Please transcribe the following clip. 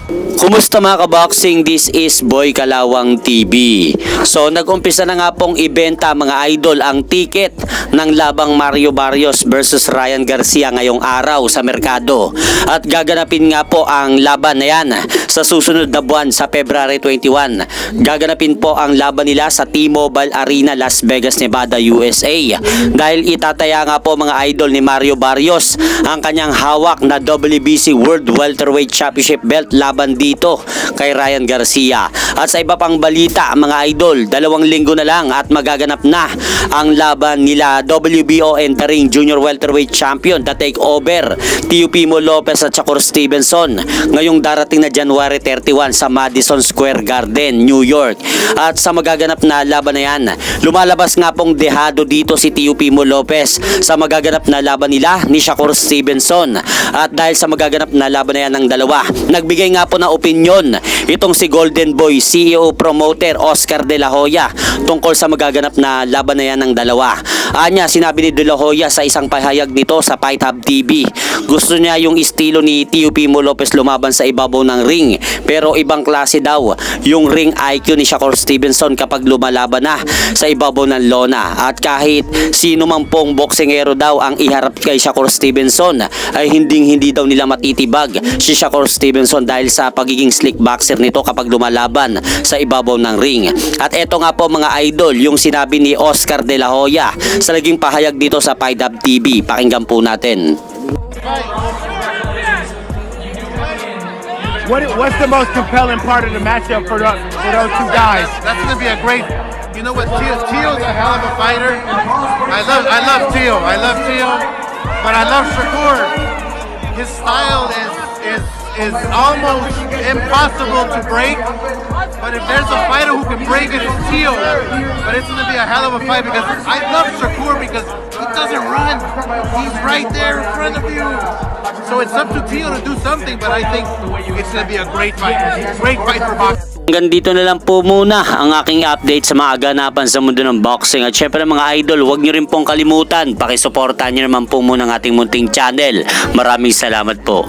Kumusta mga kaboxing? This is Boy Kalawang TV. So nag-umpisa na nga pong ibenta mga idol ang ticket ng labang Mario Barrios versus Ryan Garcia ngayong araw sa merkado. At gaganapin nga po ang laban na yan sa susunod na buwan sa February 21. Gaganapin po ang laban nila sa T-Mobile Arena, Las Vegas, Nevada, USA. Dahil itataya nga po mga idol ni Mario Barrios ang kanyang hawak na WBC World Welterweight Championship belt laban dito kay Ryan Garcia. At sa iba pang balita mga idol, 2 linggo na lang at magaganap na ang laban nila WBO entering Junior Welterweight Champion na take over Teofimo Lopez at Shakur Stevenson ngayong darating na January 31 sa Madison Square Garden, New York. At sa magaganap na laban na yan, lumalabas nga pong dehado dito si Teofimo Lopez sa magaganap na laban nila ni Shakur Stevenson. At dahil sa magaganap na laban na yan ng dalawa, nagbigay nga po na opinion itong si Golden Boy CEO promoter Oscar De La Hoya tungkol sa magaganap na laban na yan ng dalawa. Anya, sinabi ni De La Hoya sa isang pahayag nito sa Fight Hub TV, gusto niya yung estilo ni Teofimo Lopez lumaban sa ibabaw ng ring, pero ibang klase daw yung ring IQ ni Shakur Stevenson kapag lumalaban na sa ibabaw ng lona. At kahit sino man pong boksingero daw ang iharap kay Shakur Stevenson ay hindi daw nila matitibag si Shakur Stevenson dahil sa pagiging slick boxer nito kapag lumalaban sa ibabaw ng ring. At eto nga po mga idol yung sinabi ni Oscar De La Hoya sa naging pahayag dito sa Fight Hub TV. Pakinggan po natin. What's the most compelling part of the matchup for those two guys? That's going to be a great. You know what? Teo's a hell of a fighter. I love Teo. But I love Shakur. His style is almost impossible to break. But if there's a fighter who can break it, it's Teo. But it's going to be a hell of a fight because I love Shakur because he doesn't run. He's right there in front of you. So it's up to Teo to do something, but I think it's going to be a great fight. Great fight for boxing. Hanggang dito na lang po muna ang aking update sa mga ganapan sa mundo ng boxing. At syempre mga idol, huwag nyo rin pong kalimutan, pakisuportahan nyo naman po muna ang ating munting channel. Maraming salamat po.